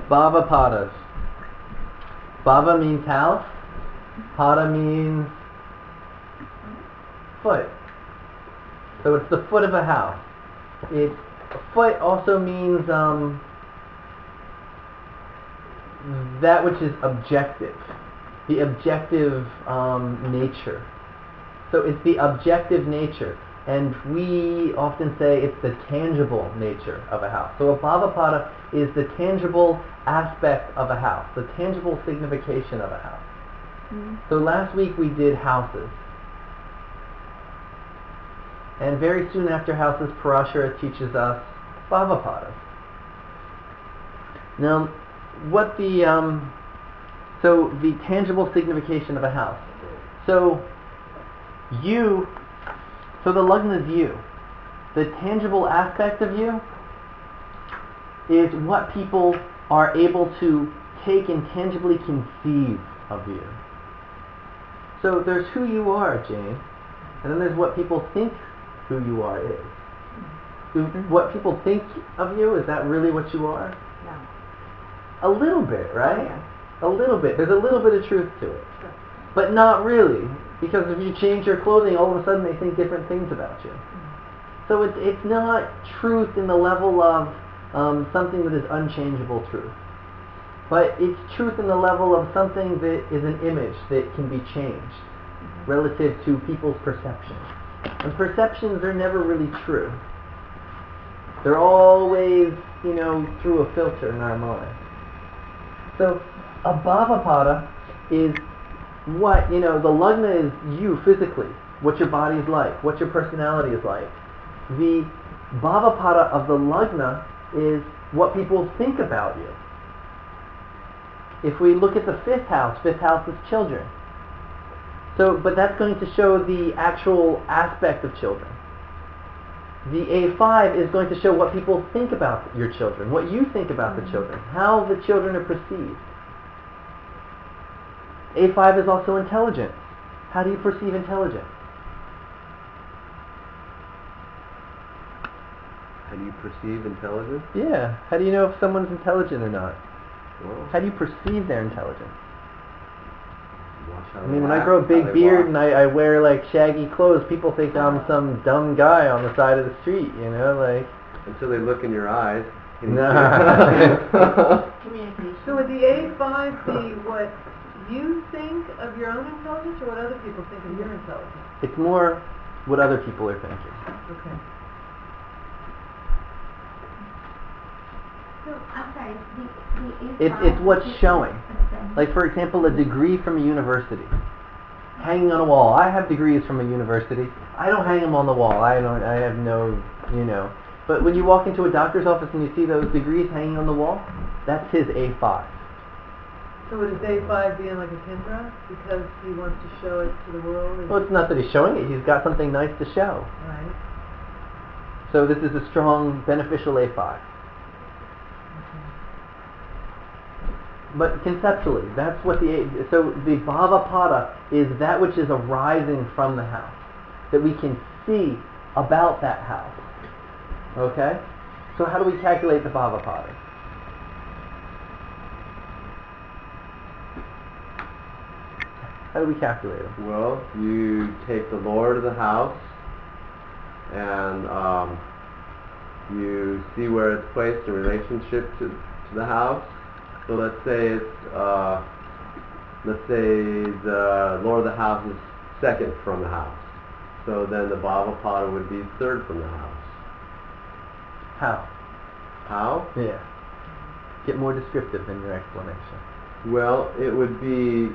Bhāvapadas. Bhava means house. Pada means foot. So it's the foot of a house. Foot also means that which is objective. The objective nature. So it's the objective nature. And we often say it's the tangible nature of a house. So a Bhavapada is the tangible aspect of a house, the tangible signification of a house. Mm-hmm. So last week we did houses. And very soon after houses, Parashara teaches us Bhavapadas. Now, what the tangible signification of a house. So the lagna is you. The tangible aspect of you is what people are able to take and tangibly conceive of you. So there's who you are, Jane, and then there's what people think who you are is. What people think of you, is that really what you are? No. A little bit, right? Oh, yeah. A little bit. There's a little bit of truth to it. Sure. But not really. Because if you change your clothing, all of a sudden they think different things about you. Mm-hmm. So it's not truth in the level of something that is unchangeable truth. But it's truth in the level of something that is an image that can be changed relative to people's perceptions. And perceptions are never really true. They're always, through a filter in our mind. So a Bhavapada is what, the lagna is you physically, what your body is like, what your personality is like. The Bhavapada of the lagna is what people think about you. If we look at the fifth house is children. So, but that's going to show the actual aspect of children. The A5 is going to show what people think about your children, what you think about the children, how the children are perceived. A5 is also intelligence. How do you perceive intelligence? How do you perceive intelligence? Yeah. How do you know if someone's intelligent or not? Well, how do you perceive their intelligence? Watch how when I grow a big beard and I wear like shaggy clothes, people think I'm some dumb guy on the side of the street, Until they look in your eyes. Nah. Communication. So would the A5 be what you think of your own intelligence or what other people think of your intelligence? It's more what other people are thinking. Okay. So, I'm sorry, It's what's showing. Like, for example, a degree from a university. Hanging on a wall. I have degrees from a university. I don't hang them on the wall. I have no, But when you walk into a doctor's office and you see those degrees hanging on the wall, that's his A5. So would his A5 be in like a Kendra because he wants to show it to the world? Well, it's not that he's showing it. He's got something nice to show. Right. So this is a strong, beneficial A5. But conceptually, that's what the Bhavapada is that which is arising from the house, that we can see about that house. Okay? So how do we calculate the Bhavapada? How do we calculate them? Well, you take the Lord of the house and you see where it's placed in relationship to the house. So let's say the Lord of the house is second from the house. So then the Bhavapada would be third from the house. How? How? Yeah. Get more descriptive in your explanation. Well, it would be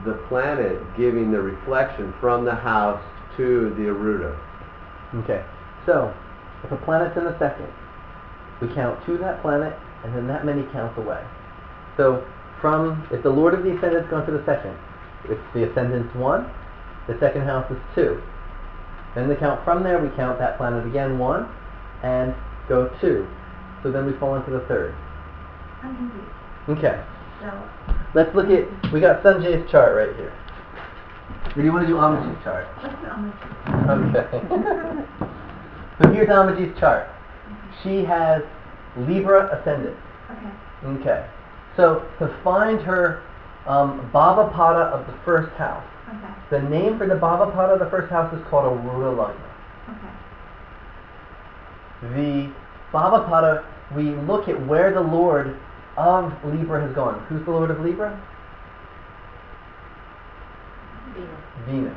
the planet giving the reflection from the house to the arudha. Okay. So, if a planet's in the second, we count to that planet, and then that many counts away. So, if the Lord of the Ascendant's gone to the second, if the Ascendant's 1, the second house is 2. Then the count from there, we count that planet again 1, and go 2. So then we fall into the third. I'm confused. Okay. So, Let's look at, we got Sanjay's chart right here. Or do you want to do Amaji's chart? let's do Amaji. Okay. So here's Amaji's chart. She has Libra Ascendant. Okay. Okay. So to find her Bhavapada of the first house, Okay. the name for the Bhavapada of the first house is called arudha lagna. Okay. The Bhavapada, we look at where the Lord of Libra has gone. Who's the Lord of Libra? Venus.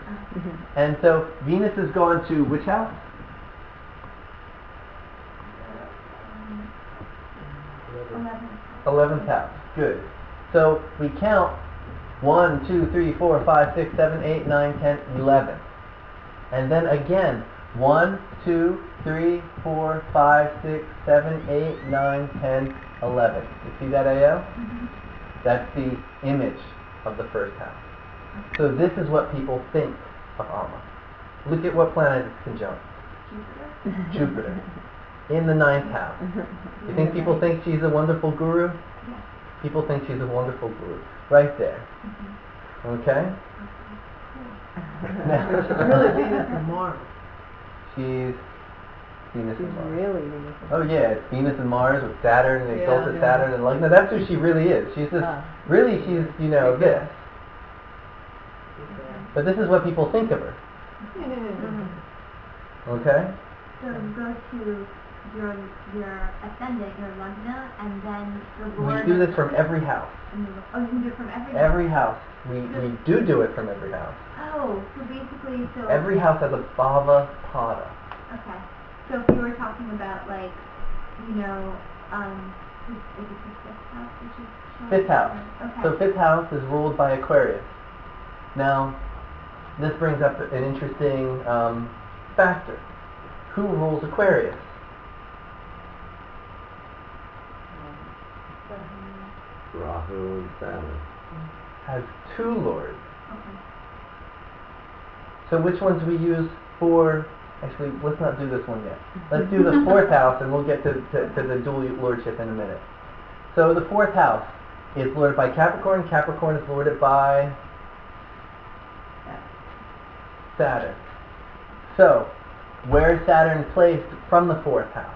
And so Venus has gone to which house? 11th house. Good. So we count 1, 2, 3, 4, 5, 6, 7, 8, 9, 10, 11. And then again, 1, 2, 3, 4, 5, 6, 7, 8, 9, 10, 11. You see that, AO? That's the image of the first house. So this is what people think of Amma. Look at what planet it's conjunct. Jupiter. In the 9th house. You think people think she's a wonderful guru? Yes. People think she's a wonderful guru. Right there. Okay? But she's really Venus and Mars. She's Venus and Mars. Really Venus. Oh yeah, it's Venus and Mars with Saturn and exalted Yeah. Saturn and Lagna. That's who she really is. She's just, really she's, this. But this is what people think of her. Okay? So you go to your ascendant, your lagna, and then the Lord. We do this from every house. Oh, you can do it from every. Every house. We do it from every house. Oh, so basically, Every house has a Bhavapada. Okay. So if you were talking about like, is it the 5th house, which is. Fifth house. Okay. So 5th house is ruled by Aquarius. Now, this brings up an interesting factor. Who rules Aquarius? Rahu and Saturn. Has 2 lords. Okay. So which ones we use for... Actually, let's not do this one yet. Let's do the 4th house and we'll get to the dual lordship in a minute. So the 4th house is lorded by Capricorn. Capricorn is lorded by Saturn. So, where is Saturn placed from the 4th house?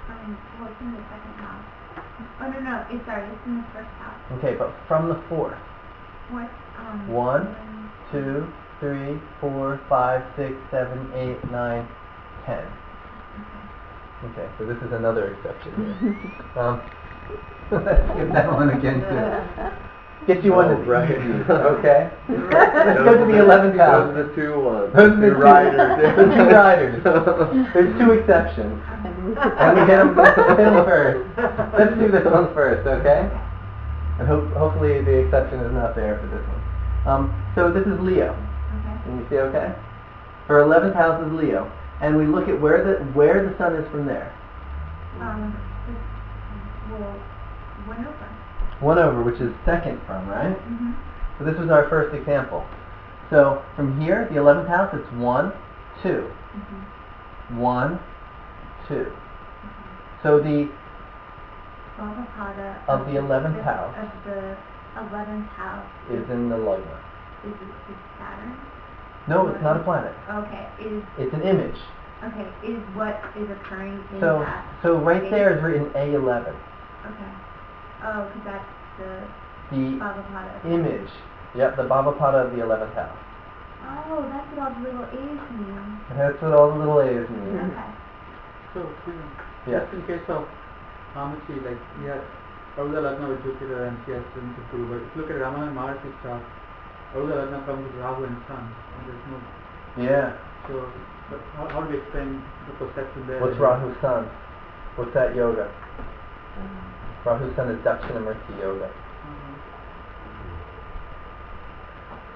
Well, it's in the 2nd house. Oh, no, it's in the 1st house. Okay, but from the 4th. What, 1, 2, 3, 4, 5, 6, 7, 8, 9, 10. Okay, so this is another exception here. Let's skip that one again too. Get you one that's right. Okay? Let's go to the 11th house. Those are the 2 ones. Those are the 2 riders. The 2 riders. There's 2 exceptions. And we hit them first. Let's do this one first, okay? And hopefully the exception is not there for this one. So this is Leo. Okay. Can you see okay? Her 11th house is Leo. And we look at where the sun is from there. 1 over. 1 over, which is 2nd from, right? Mm-hmm. So this was our first example. So from here, the 11th house, it's 1, 2. Mm-hmm. 1, 2. So the Bhavapada of the 11th house of the 11th house is in the lagna. Is Saturn? No, it's not a planet. Okay. It's an image. Okay. Is what is occurring in So that? right there is written A11. Okay. Oh, because that's the The Bhavapada. image. Yep, the Bhavapada of the 11th house. Oh, that's what all the little A's mean. That's what all the little A's mean. Okay. So, Yes. just in case of Amachi, like we have Arudha Lagna with Jupiter and she has students with Guru, but if you look at Rama and Mars chart, Arudha Lagna comes with Rahu and Sun. And there's no. Yeah. So, but how do we explain the perception there? What's Rahu's sun? What's that yoga? Rahu's sun is Dakshinamurti yoga.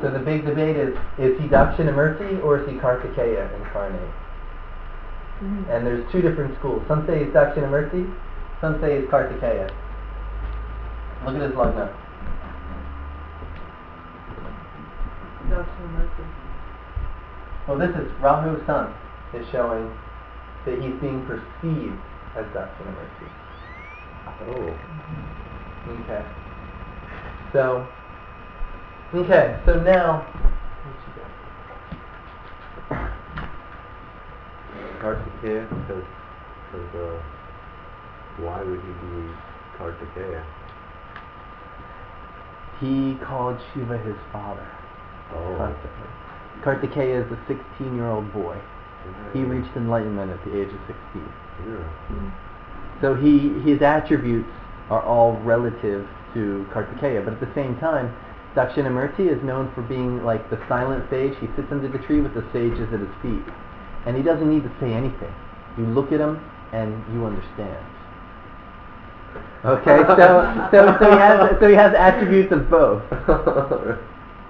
So the big debate is he Dakshinamurti or is he Kartikeya incarnate? And there's 2 different schools. Some say he's Dakshinamurti, some say he's Kartikeya. Look at his lagna. Well, this is Rahu's sun is showing that he's being perceived as Dakshinamurti. Oh. Okay, so now, Kartikeya, because why would he be Kartikeya? he called Shiva his father constantly. Kartikeya is a 16-year-old boy. He reached enlightenment at the age of 16. So his attributes are all relative to Kartikeya, but at the same time, Dakshinamurti is known for being like the silent sage. He sits under the tree with the sages at his feet, and he doesn't need to say anything. You look at him and you understand. Okay, so he has attributes of both.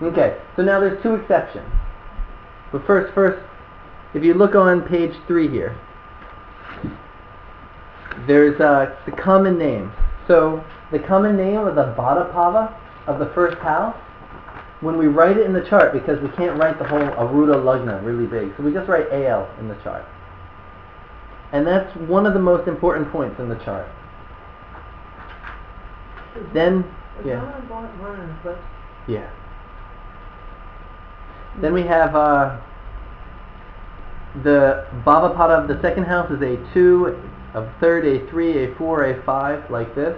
Okay, so now there's two exceptions. But first, if you look on page 3 here, there's the common name. So the common name of the Bhāvapadas of the first house, when we write it in the chart, because we can't write the whole arudha lagna really big, so we just write AL in the chart. And that's one of the most important points in the chart. Then, yeah. Yeah. Then we have the Bhavapada of the second house is A2, of third A3, A4, A5, like this.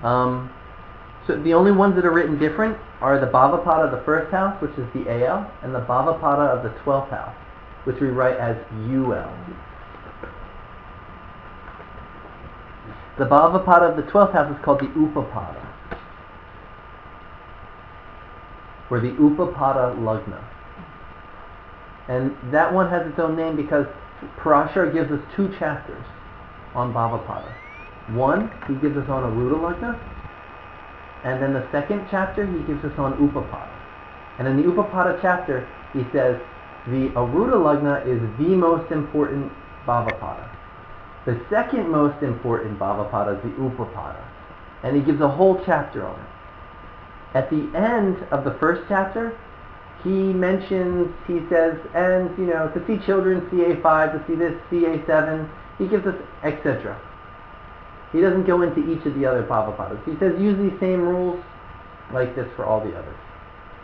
So the only ones that are written different are the Bhavapada of the first house, which is the AL, and the Bhavapada of the 12th house, which we write as UL. The Bhavapada of the 12th house is called the Upapada, or the Upapada Lagna. And that one has its own name because Parashara gives us 2 chapters on Bhavapada. One, he gives us on arudha lagna, and then the second chapter he gives us on Upapada. And in the Upapada chapter, he says the arudha lagna is the most important Bhavapada. The second most important Bhavapada is the Upapada. And he gives a whole chapter on it. At the end of the first chapter, he says, and to see children, CA5, to see this, CA7, he gives us etc. He doesn't go into each of the other Bhavapadas. He says use these same rules like this for all the others.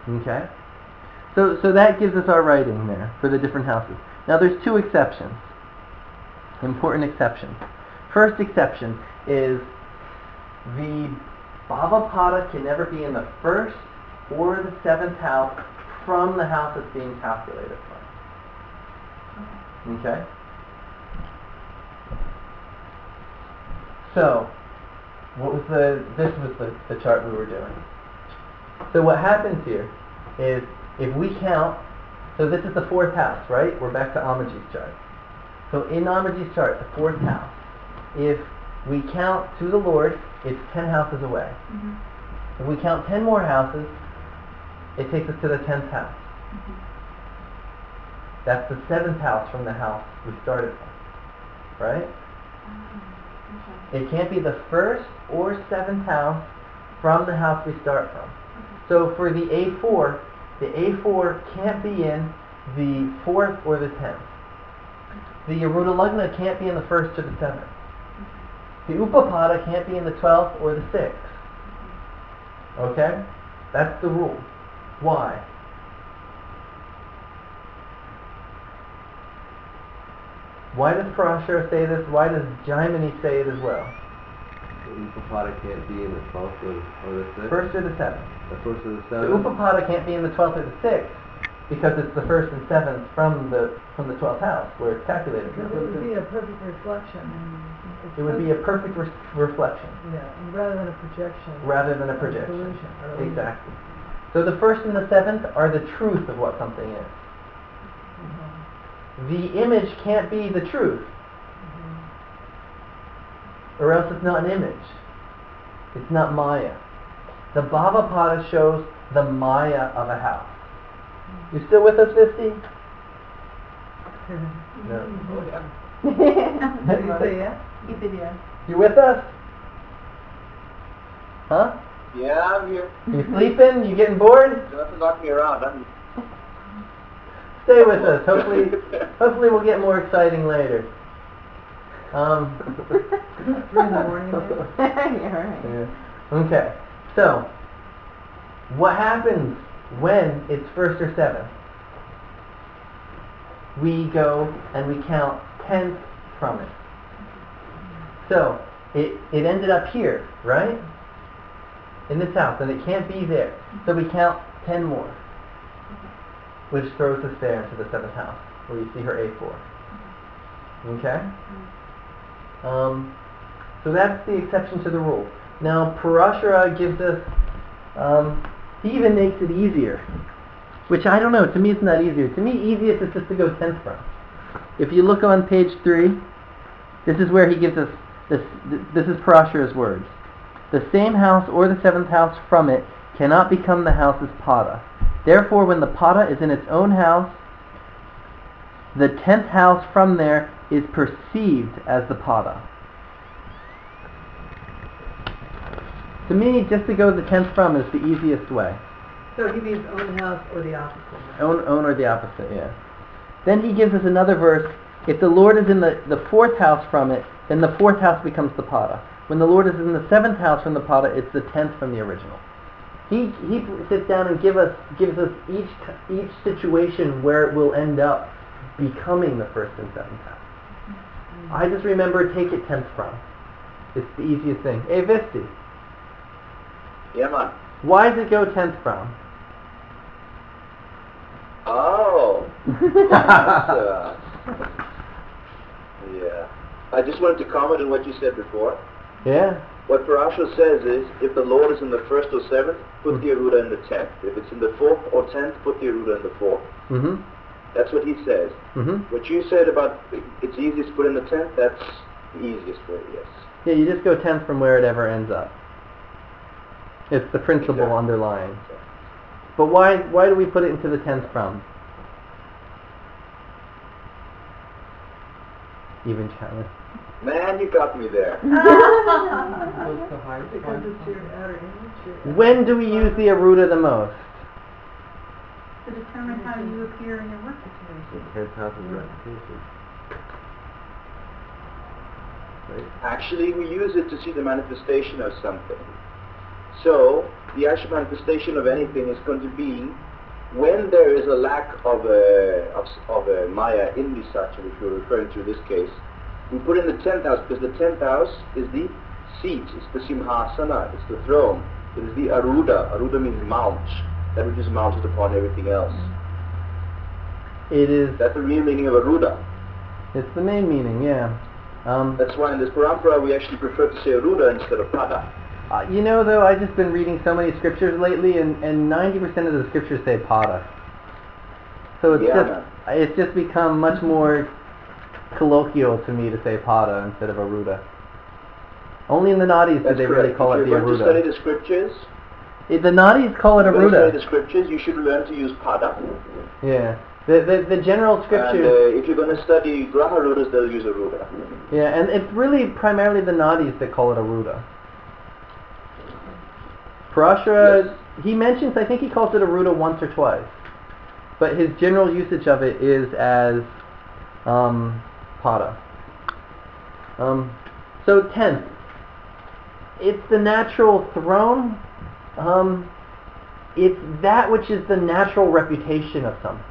Okay? So that gives us our writing there for the different houses. Now there's 2 exceptions. Important exceptions. First exception is the Bhavapada can never be in the first or the 7th house from the house it's being calculated from. Okay? So, this was the chart we were doing. So what happens here is, if we count, so this is the 4th house, right? We're back to Amaji's chart. So in Amaji's chart, the 4th house, if we count to the Lord, it's 10 houses away. Mm-hmm. If we count 10 more houses, it takes us to the 10th house. Mm-hmm. That's the 7th house from the house we started from, right? Mm-hmm. Okay. It can't be the 1st or 7th house from the house we start from. Mm-hmm. So for the A4 can't be in the 4th or the 10th. The arudha lagna can't be in the 1st or the 7th. The Upapada can't be in the 12th or the 6th. Okay? That's the rule. Why? Why does Parashara say this? Why does Jaimini say it as well? The Upapada can't be in the 12th or the 6th? 1st or the 7th. The 1st or the 7th? The Upapada can't be in the 12th or the 6th because it's the 1st and 7th from the 12th house where it's calculated. It would be a perfect reflection. It would be a perfect reflection. Yeah, rather than a projection. Rather than a projection. Illusion. Exactly. So the 1st and the 7th are the truth of what something is. Mm-hmm. The image can't be the truth. Mm-hmm. Or else it's not an image. It's not Maya. The Bhavapada shows the Maya of a house. You still with us, 50? No. You with us? Huh? Yeah, I'm here. You sleeping? You getting bored? Just knock me around. Stay with us. Hopefully we'll get more exciting later. 3 in the morning. Yeah, right. Yeah. Okay. So, what happens when it's 1st or 7th? We go and we count 10th from it. So, it ended up here, right? in this house, and it can't be there. So we count 10 more, which throws us there into the 7th house, where you see her A4. Okay? So that's the exception to the rule. Now, Parashara gives us, he even makes it easier, which I don't know, to me it's not easier. To me, easiest is just to go 10th from. If you look on page 3, this is where he gives us, this is Parashara's words. The same house or the 7th house from it cannot become the house's pada. Therefore, when the pada is in its own house, the 10th house from there is perceived as the pada. To me, just to go the 10th from is the easiest way. So he means own house or the opposite. Own or the opposite, yeah. Then he gives us another verse. If the Lord is in the 4th house from it, then the 4th house becomes the pada. When the Lord is in the 7th house from the pada, it's the 10th from the original. He sits down and gives us each situation where it will end up becoming the 1st and 7th house. I just remember take it 10th from. It's the easiest thing. Hey, Visti. Yeah, man. Why does it go 10th from? Oh. Yeah. I just wanted to comment on what you said before. Yeah. What Parashara says is, if the Lord is in the 1st or 7th, put the arudha in the 10th. If it's in the 4th or 10th, put the arudha in the 4th. Mm-hmm. That's what he says. Mm-hmm. What you said about it's easiest to put in the 10th, that's the easiest way, yes. Yeah, you just go 10th from where it ever ends up. It's the principle Exactly. underlying. But why do we put it into the 10th from? Even challenge. Man, you got me there. What's the highest Because point? it's your outer image. When do we use the arudha the most? To determine how you appear in your work situation. 10th house is reputation. Right? Actually, we use it to see the manifestation of something. So, the actual manifestation of anything is going to be when there is a lack of a Maya in the Satya, which we're referring to in this case. We put in the 10th house because the 10th house is the seat, it's the simhasana, it's the throne. It is the arudha. Arudha means mount, that which is mounted upon everything else. It is. That's the real meaning of arudha. It's the main meaning, yeah. That's why in this parampara we actually prefer to say arudha instead of pada. You know, though, I've just been reading so many scriptures lately, and 90% of the scriptures say pada. So it's just become much more colloquial to me to say pada instead of arudha. Only in the nadis do they really call it the arudha. If you're going to study the scriptures, The nadis call it if you're going to arudha. study the scriptures, you should learn to use pada. Yeah. The general scriptures. And if you're going to study graha rudas, they'll use arudha. Yeah, and it's really primarily the nadis that call it arudha. Parashara, Yes. he mentions, I think he calls it arudha once or twice, but his general usage of it is as pada. So 10th, it's the natural throne. It's that which is the natural reputation of something.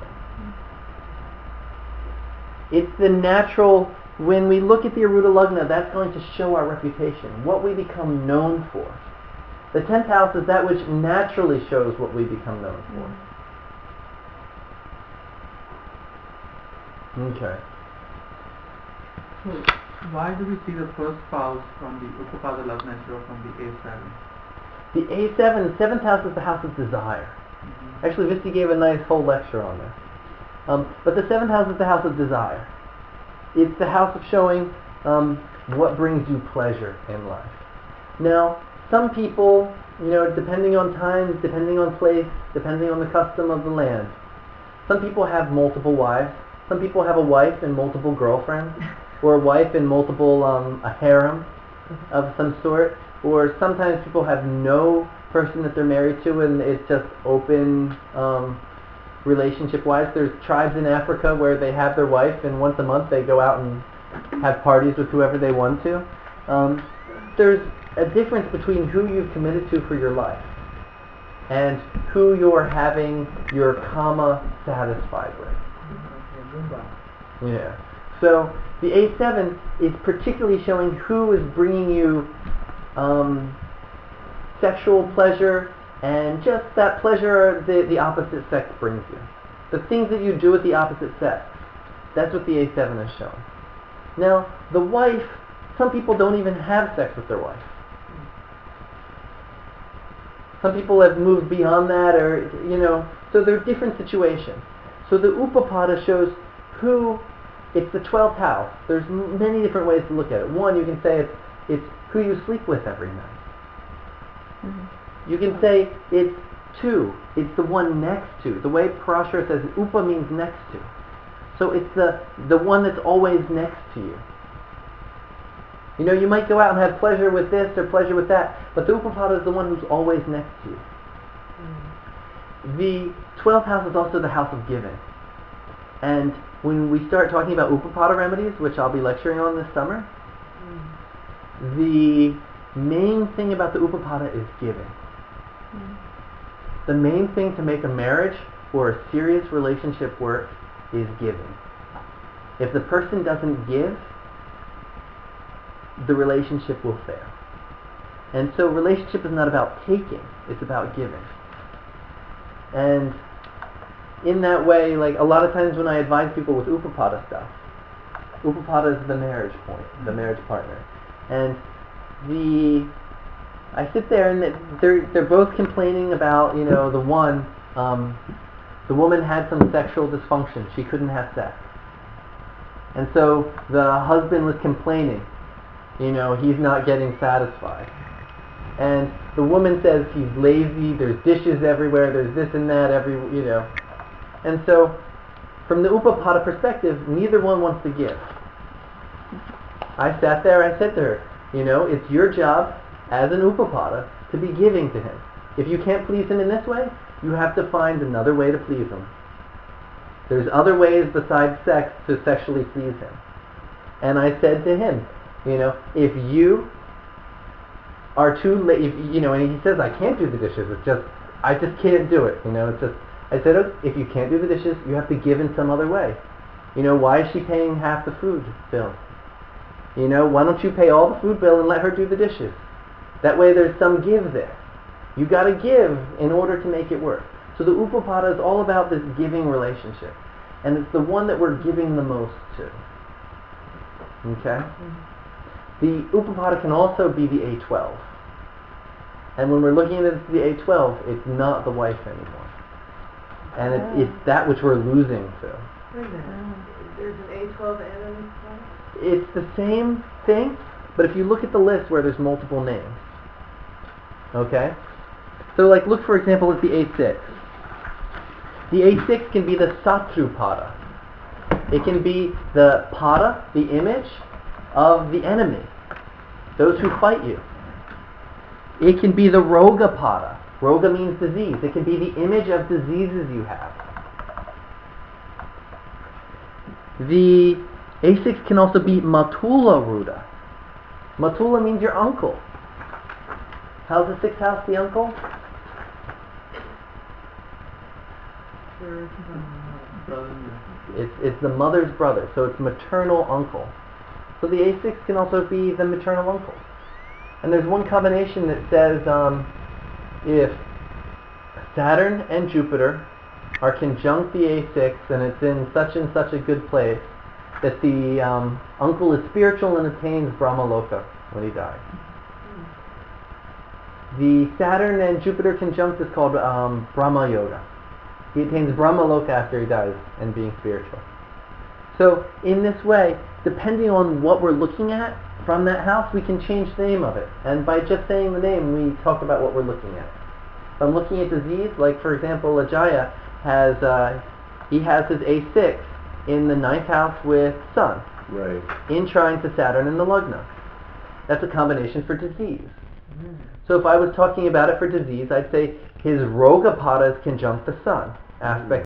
It's the natural, when we look at the arudha lagna, that's going to show our reputation, what we become known for. The 10th house is that which naturally shows what we become known for. Okay. So, why do we see the first spouse from the Upapada Lagna instead of from the A7? The A7, 7th house is the house of desire. Mm-hmm. Actually, Visti gave a nice whole lecture on this. But the 7th house is the house of desire. It's the house of showing what brings you pleasure in life. Now, some people, depending on time, depending on place, depending on the custom of the land, some people have multiple wives. Some people have a wife and multiple girlfriends, or a wife and multiple, a harem of some sort. Or sometimes people have no person that they're married to and it's just open relationship-wise. There's tribes in Africa where they have their wife and once a month they go out and have parties with whoever they want to. There's a difference between who you've committed to for your life and who you're having your kama satisfied with. Yeah. So the A7 is particularly showing who is bringing you sexual pleasure and just that pleasure the opposite sex brings you. The things that you do with the opposite sex. That's what the A7 is showing. Now, the wife, some people don't even have sex with their wife. Some people have moved beyond that, or, so there are different situations. So the Upapada shows it's the 12th house. There's many different ways to look at it. One, you can say it's who you sleep with every night. Mm-hmm. You can say it's 2. It's the one next to. The way Parashara says Upa means next to. So it's the one that's always next to you. You might go out and have pleasure with this or pleasure with that, but the Upapada is the one who's always next to you. Mm. The 12th house is also the house of giving. And when we start talking about Upapada remedies, which I'll be lecturing on this summer, the main thing about the Upapada is giving. Mm. The main thing to make a marriage or a serious relationship work is giving. If the person doesn't give, the relationship will fail. And so relationship is not about taking, it's about giving. And in that way, like a lot of times when I advise people with Upapada stuff, Upapada is the marriage point, the marriage partner. And I sit there and they're both complaining about, the woman had some sexual dysfunction. She couldn't have sex. And so the husband was complaining, he's not getting satisfied. And the woman says he's lazy, there's dishes everywhere, there's this and that, And so, from the Upapada perspective, neither one wants to give. I sat there, I said to her, it's your job as an Upapada to be giving to him. If you can't please him in this way, you have to find another way to please him. There's other ways besides sex to sexually please him. And I said to him, if you are too late, and he says, I can't do the dishes, I just can't do it, I said, if you can't do the dishes, you have to give in some other way. Why is she paying half the food bill? Why don't you pay all the food bill and let her do the dishes? That way there's some give there. You got to give in order to make it work. So the Upapada is all about this giving relationship. And it's the one that we're giving the most to. Okay? Mm-hmm. The Upapada can also be the A12. And when we're looking at the A12, it's not the wife anymore. And it's that which we're losing to. Wait a minute. There's an A12 and an A12? It's the same thing, but if you look at the list where there's multiple names. Okay? So look for example at the A6. The A6 can be the Satrupada. It can be the pada, the image of the enemy, those who fight you. It can be the Roga Pada. Roga means disease. It can be the image of diseases you have. The A6 can also be Matula Ruda. Matula means your uncle. How's the 6th house the uncle? It's the mother's brother, so it's maternal uncle. So the A6 can also be the maternal uncle. And there's one combination that says if Saturn and Jupiter are conjunct the A6 and it's in such and such a good place, that the uncle is spiritual and attains Brahmaloka when he dies. The Saturn and Jupiter conjunct is called Brahma Yoga. He attains Brahmaloka after he dies and being spiritual. So in this way, depending on what we're looking at from that house, we can change the name of it. And by just saying the name, we talk about what we're looking at. If I'm looking at disease, like for example, Ajaya has his A6 in the 9th house with Sun, right, in trine to Saturn in the Lagna. That's a combination for disease. Mm. So if I was talking about it for disease, I'd say his Rogapada is conjunct the Sun, aspect